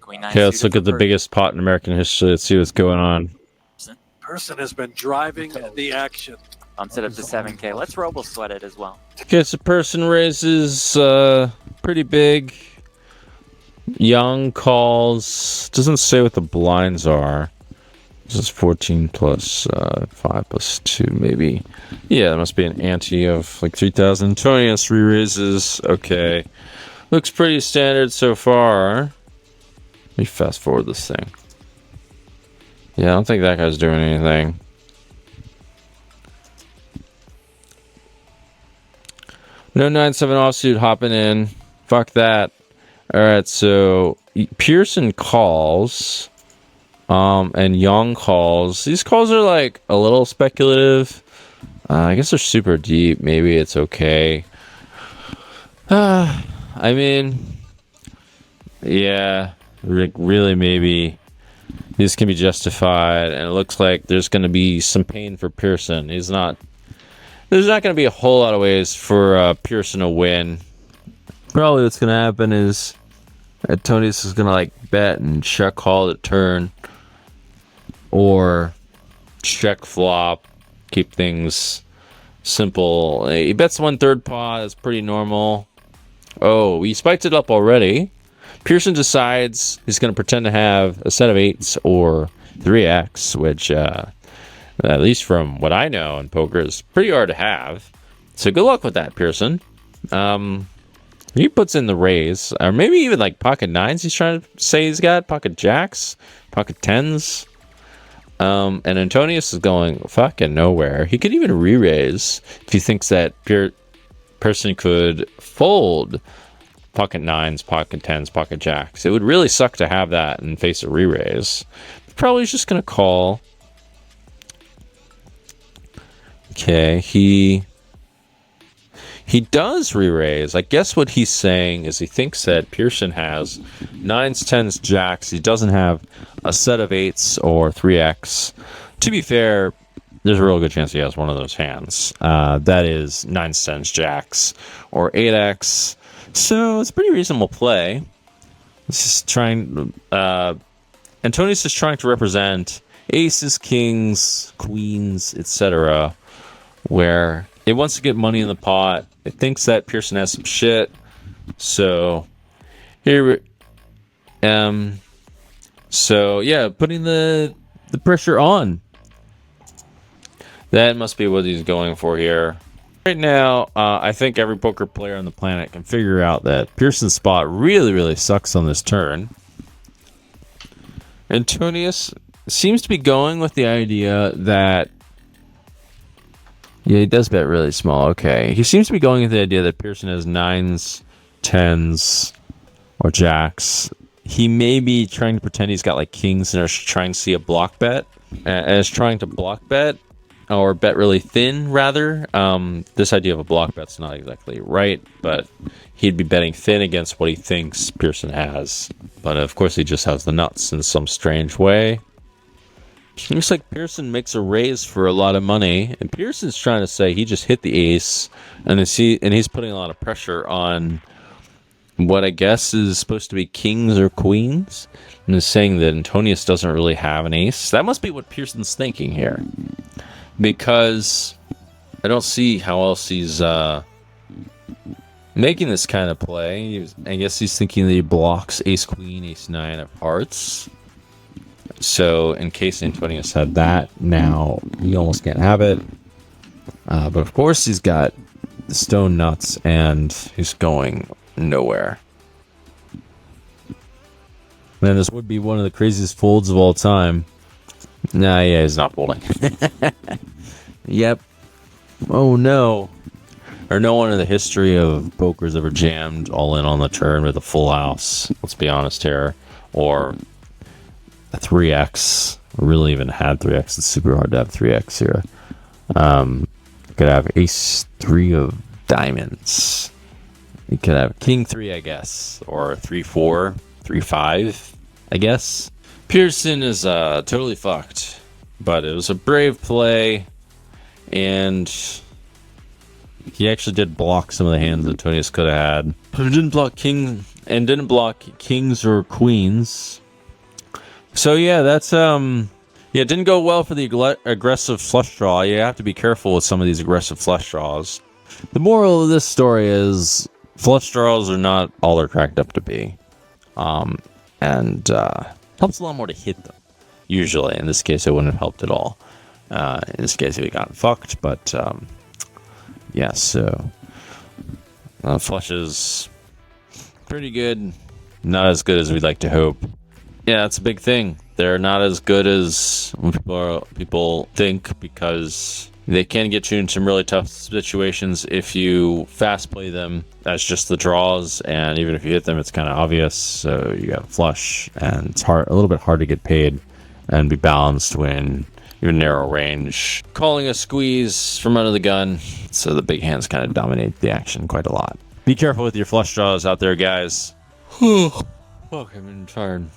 Queen nine. Okay, let's look at the biggest pot in American history. Let's see what's going on. Persson has been driving the action. Bumps it up to 7K. Let's robo sweat it as well. Okay, so Persson raises pretty big. Young calls. Doesn't say what the blinds are. This is 14 plus 5 plus 2, maybe. Yeah, that must be an ante of like 3,000. Antonius re-raises. Okay. Looks pretty standard so far. Let me fast forward this thing. Yeah, I don't think that guy's doing anything. No 9-7 offsuit hopping in. Fuck that. Alright, so Persson calls. And Young calls. These calls are like a little speculative. I guess they're super deep. Maybe it's okay. I mean, yeah, really, maybe this can be justified. And it looks like there's going to be some pain for Persson. There's not going to be a whole lot of ways for Persson to win. Probably what's going to happen is Antonius is going to like bet and check call the turn. Or check flop, keep things simple. He bets 1/3 pot, that's pretty normal. Oh, he spiked it up already. Persson decides he's going to pretend to have a set of 8s or 3x, which, at least from what I know in poker, is pretty hard to have. So good luck with that, Persson. He puts in the raise, or maybe even like pocket 9s he's trying to say he's got, pocket jacks, pocket 10s. And Antonius is going fucking nowhere. He could even re-raise if he thinks that Persson could fold pocket 9s, pocket 10s, pocket jacks. It would really suck to have that and face a re-raise. Probably just going to call. Okay, he does re-raise. I guess what he's saying is he thinks that Persson has 9s, 10s, jacks. He doesn't have a set of 8s or 3x. To be fair, there's a real good chance he has one of those hands. That is 9s, 10s, jacks, or 8x. So it's a pretty reasonable play. This is trying. Antonius is trying to represent aces, kings, queens, etc., where it wants to get money in the pot. It thinks that Persson has some shit. So here, so yeah, putting the pressure on. That must be what he's going for here. Right now, I think every poker player on the planet can figure out that Persson's spot really, really sucks on this turn. Antonius seems to be going with the idea that, yeah, he does bet really small. Okay. He seems to be going with the idea that Persson has 9s, 10s, or jacks. He may be trying to pretend he's got like kings and is trying to see a block bet. And is trying to block bet, or bet really thin, rather. This idea of a block bet's not exactly right, but he'd be betting thin against what he thinks Persson has. But of course, he just has the nuts in some strange way. Looks like Persson makes a raise for a lot of money, and Persson's trying to say he just hit the ace, and he's putting a lot of pressure on what I guess is supposed to be kings or queens, and is saying that Antonius doesn't really have an ace. That must be what Persson's thinking here, because I don't see how else he's making this kind of play. I guess he's thinking that he blocks ace queen, ace 9 of hearts. So, in case Antonius had that, now he almost can't have it. But of course, he's got the stone nuts, and he's going nowhere. Man, this would be one of the craziest folds of all time. Nah, yeah, he's not folding. Yep. Oh, no. Or no one in the history of poker's ever jammed all in on the turn with a full house. Let's be honest here. Or 3x. Really even had 3x. It's super hard to have 3x here. Could have ace 3 of diamonds. You could have king 3, I guess, or 3-4, 3-5, I guess. Persson is totally fucked, but it was a brave play, and he actually did block some of the hands that Antonius could have had. But he didn't block king and didn't block kings or queens. So yeah, that's it didn't go well for the aggressive flush draw. You have to be careful with some of these aggressive flush draws. The moral of this story is flush draws are not all they're cracked up to be. And helps a lot more to hit them. Usually, in this case, it wouldn't have helped at all. In this case, we got fucked, but yeah, so flush is pretty good. Not as good as we'd like to hope. Yeah, that's a big thing. They're not as good as people think, because they can get you in some really tough situations if you fast play them as just the draws, and even if you hit them, it's kind of obvious. So you got flush, and it's a little bit hard to get paid and be balanced when you're narrow range. Calling a squeeze from under the gun, so the big hands kind of dominate the action quite a lot. Be careful with your flush draws out there, guys. Fuck, I'm tired.